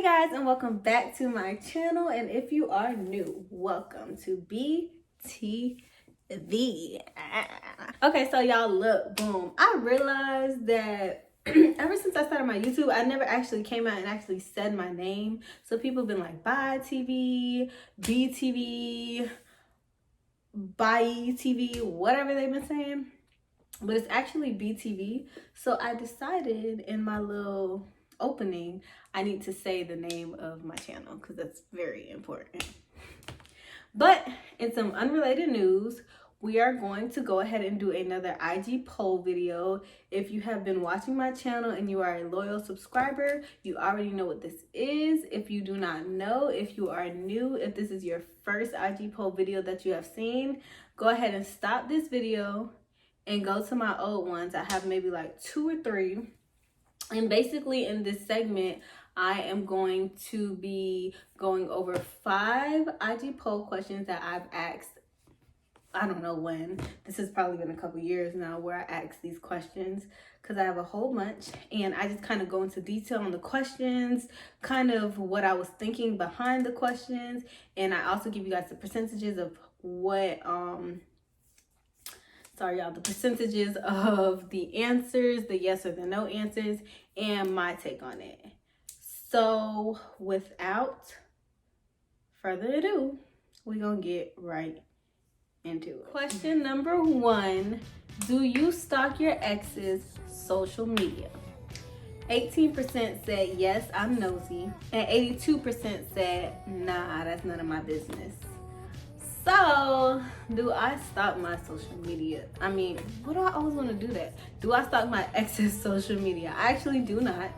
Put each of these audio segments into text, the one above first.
Hey guys, and welcome back to my channel. And if you are new, welcome to BTV. Okay, so y'all, look, boom. I realized that ever since I started my YouTube, I never actually came out and actually said my name. So people have been like, bye TV, BTV, bye TV, whatever they've been saying. But it's actually BTV. So I decided in my little opening, I need to say the name of my channel because that's very important. But in some unrelated news, we are going to go ahead and do another IG poll video. If you have been watching my channel and you are a loyal subscriber, you already know what this is. If you do not know, if you are new, if this is your first IG poll video that you have seen, go ahead and stop this video and go to my old ones. I have maybe like 2 or 3. And basically in this segment, I am going to be going over 5 IG poll questions that I've asked. I don't know when. This has probably been a couple years now where I ask these questions because I have a whole bunch. And I just kind of go into detail on the questions, kind of what I was thinking behind the questions. And I also give you guys the percentages of what, the percentages of the answers, the yes or the no answers, and my take on it. So without further ado, we're gonna get right into it. Question number 1, do you stalk your ex's social media? 18% said yes, I'm nosy, and 82% said nah, that's none of my business. So, do I stalk my social media? I mean, what do I always want to do that? Do I stalk my ex's social media? I actually do not.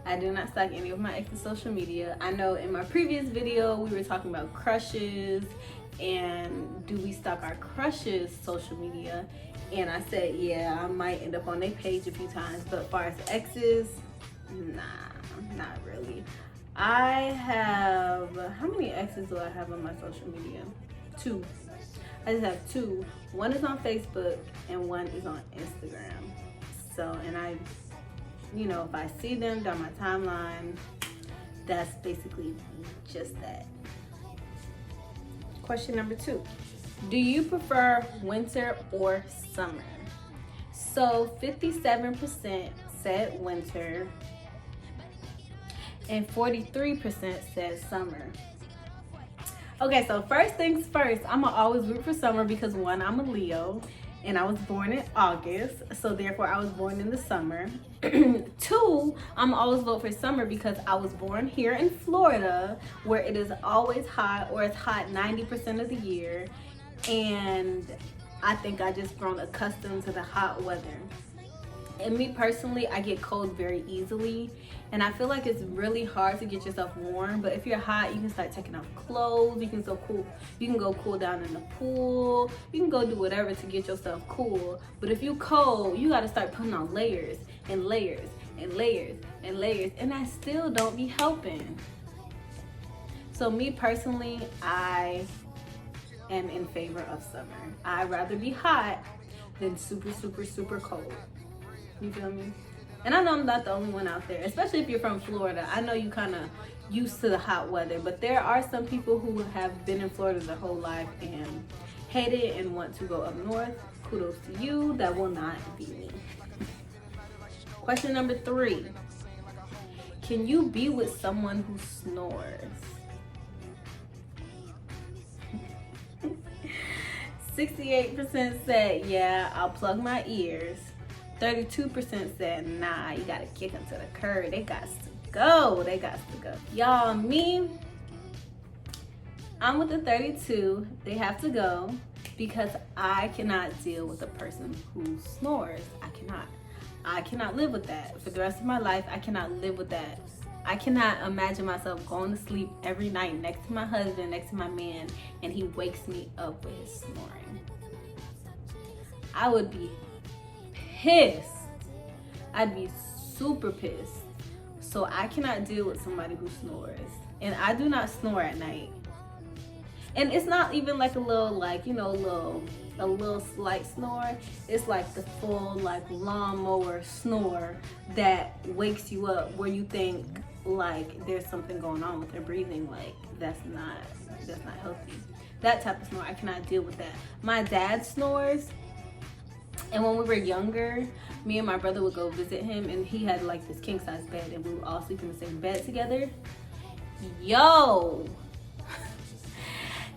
I do not stalk any of my ex's social media. I know in my previous video, we were talking about crushes and do we stalk our crushes' social media? And I said, yeah, I might end up on their page a few times, but as far as exes, nah, not really. I have, how many exes do I have on my social media? 2. I just have 2. One is on Facebook and one is on Instagram. So, and I, if I see them down my timeline, that's basically just that. Question number 2. Do you prefer winter or summer? So 57% said winter and 43% said summer. Okay, so first things first, I'ma always root for summer because 1, I'm a Leo and I was born in August, so therefore I was born in the summer. 2, I'm always vote for summer because I was born here in Florida where it is always hot, or it's hot 90% of the year, and I think I just grown accustomed to the hot weather. And me personally, I get cold very easily, and I feel like it's really hard to get yourself warm. But if you're hot, you can start taking off clothes. You can go cool. You can go cool down in the pool. You can go do whatever to get yourself cool. But if you cold, you got to start putting on layers and layers and layers and layers, and that still don't be helping. So me personally, I am in favor of summer. I'd rather be hot than super, super, super cold. You feel me? And I know I'm not the only one out there, especially if you're from Florida. I know you kind of used to the hot weather, but there are some people who have been in Florida their whole life and hate it and want to go up north. Kudos to you. That will not be me. Question number 3. Can you be with someone who snores? 68% said, yeah, I'll plug my ears. 32% said, nah, you gotta kick them to the curb. They got to go. They got to go. Y'all, me, I'm with the 32. They have to go because I cannot deal with a person who snores. I cannot live with that. For the rest of my life, I cannot live with that. I cannot imagine myself going to sleep every night next to my husband, next to my man, and he wakes me up with his snoring. I would be pissed. I'd be super pissed. So I cannot deal with somebody who snores. And I do not snore at night. And it's not even like a little, a little slight snore. It's like the full, lawnmower snore that wakes you up where you think, like there's something going on with their breathing. Like that's not healthy. That type of snore, I cannot deal with that. My dad snores, and when we were younger, me and my brother would go visit him, and he had like this king size bed, and we would all sleep in the same bed together. Yo,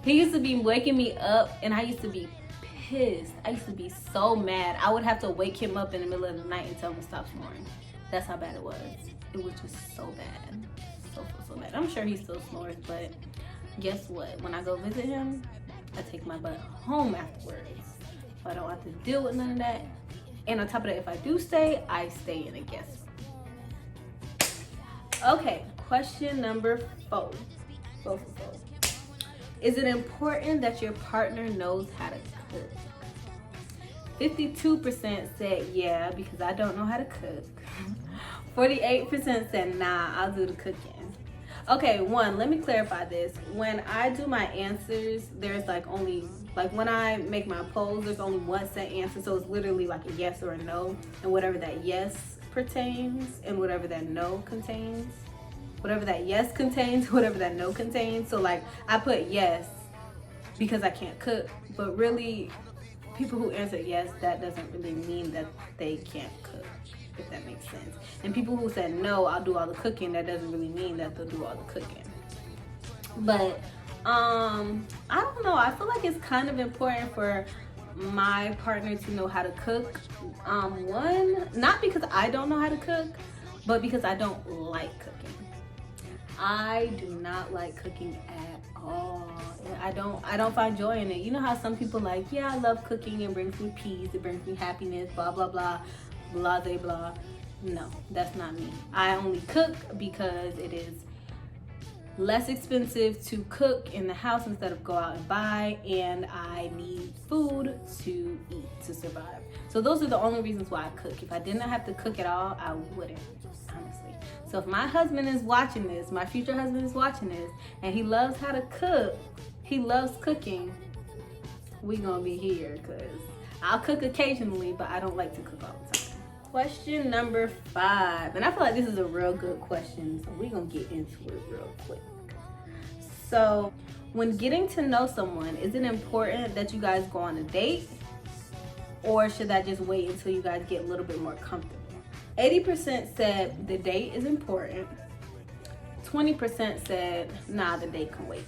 he used to be waking me up, and I used to be pissed. I used to be so mad. I would have to wake him up in the middle of the night and tell him to stop snoring. That's how bad it was. It was just so bad. So bad. I'm sure he still snores, but guess what? When I go visit him, I take my butt home afterwards. So I don't have to deal with none of that. And on top of that, if I do stay, I stay in a guest room. Okay, question number 4. Is it important that your partner knows how to cook? 52% said yeah, because I don't know how to cook. 48% said nah, I'll do the cooking. Okay, let me clarify this. When I do my answers, there's like only, like when I make my polls, there's only one set answer. So it's literally like a yes or a no. And whatever that yes pertains and whatever that no contains. Whatever that yes contains, whatever that no contains. So like I put yes because I can't cook. But really, people who answer yes, that doesn't really mean that they can't cook, if that makes sense. And people who said no, I'll do all the cooking, that doesn't really mean that they'll do all the cooking. But I don't know, I feel like it's kind of important for my partner to know how to cook. One, not because I don't know how to cook, but because I don't like cooking. I do not like cooking at all. I don't find joy in it. You know how some people like, yeah, I love cooking, it brings me peace, it brings me happiness, blah blah blah, blah blah blah. No, that's not me. I only cook because it is less expensive to cook in the house instead of go out and buy, and I need food to eat to survive. So those are the only reasons why I cook. If I did not have to cook at all, I wouldn't, honestly. So if my husband is watching this, my future husband is watching this, and he loves how to cook, he loves cooking, we gonna be here, because I'll cook occasionally, but I don't like to cook all the time. Question number 5, and I feel like this is a real good question, so we're gonna get into it real quick. So when getting to know someone, is it important that you guys go on a date, or should that just wait until you guys get a little bit more comfortable? 80% said the date is important. 20% said nah, the date can wait.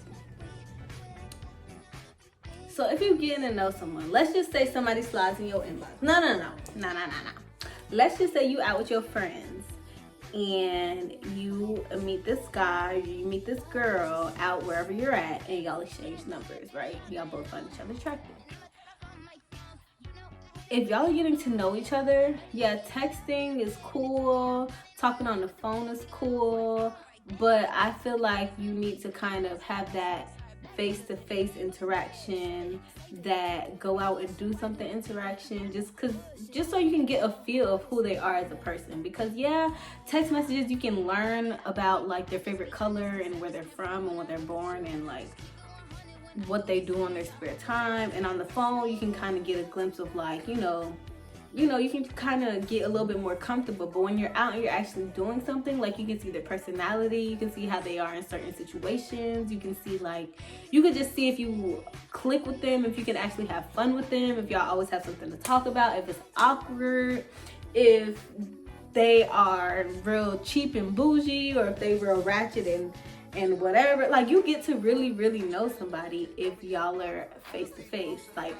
So if you're getting to know someone, let's just say somebody slides in your inbox. No. Let's just say you out with your friends and you meet this guy, you meet this girl out wherever you're at, and y'all exchange numbers, right? Y'all both find each other attractive. If y'all are getting to know each other, yeah, texting is cool, talking on the phone is cool, but I feel like you need to kind of have that face-to-face interaction, that go out and do something interaction, just so you can get a feel of who they are as a person. Because yeah, text messages, you can learn about like their favorite color and where they're from and when they're born and like what they do on their spare time. And on the phone, you can kind of get a glimpse of like, you know, you can kind of get a little bit more comfortable. But when you're out and you're actually doing something, like you can see their personality, you can see how they are in certain situations, you can see like, you can just see if you click with them, if you can actually have fun with them, if y'all always have something to talk about, if it's awkward, if they are real cheap and bougie, or if they real ratchet and whatever. Like you get to really know somebody if y'all are face to face. Like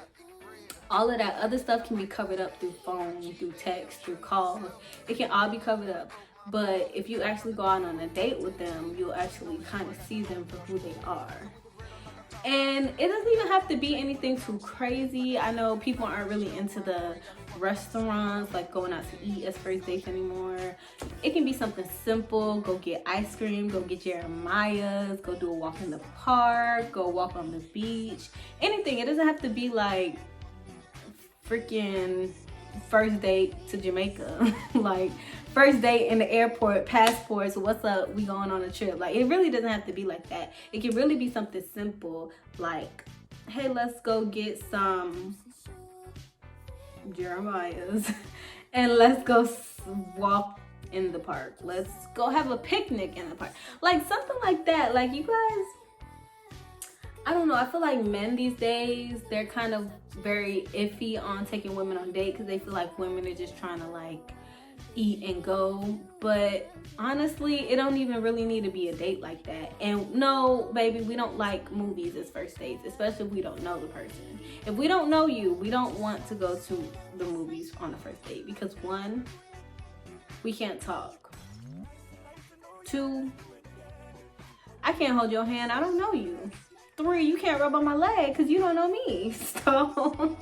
all of that other stuff can be covered up through phone, through text, through calls. It can all be covered up. But if you actually go out on a date with them, you'll actually kind of see them for who they are. And it doesn't even have to be anything too crazy. I know people aren't really into the restaurants, like going out to eat as first dates anymore. It can be something simple. Go get ice cream, go get Jeremiah's, go do a walk in the park, go walk on the beach. Anything. It doesn't have to be like freaking first date to Jamaica. Like first date in the airport, passports, what's up, we going on a trip. Like it really doesn't have to be like that. It can really be something simple, like, hey, let's go get some Jeremiah's and let's go walk in the park. Let's go have a picnic in the park. Like something like that. Like, you guys, I don't know. I feel like men these days, they're kind of very iffy on taking women on dates because they feel like women are just trying to like eat and go. But honestly, it don't even really need to be a date like that. And no, baby, we don't like movies as first dates, especially if we don't know the person. If we don't know you, we don't want to go to the movies on the first date because 1, we can't talk. 2, I can't hold your hand. I don't know you. 3, you can't rub on my leg because you don't know me. So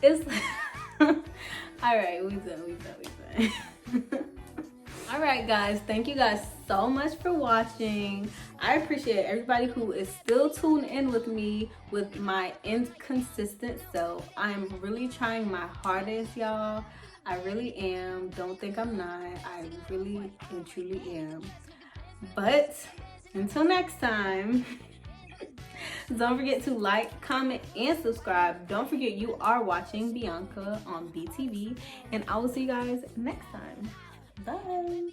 it's all right. We done. All right, guys. Thank you guys so much for watching. I appreciate everybody who is still tuned in with me with my inconsistent self. I'm really trying my hardest, y'all. I really am. Don't think I'm not. I really and truly am. But until next time, don't forget to like, comment, and subscribe. Don't forget you are watching Bianca on BTV, and I will see you guys next time. Bye.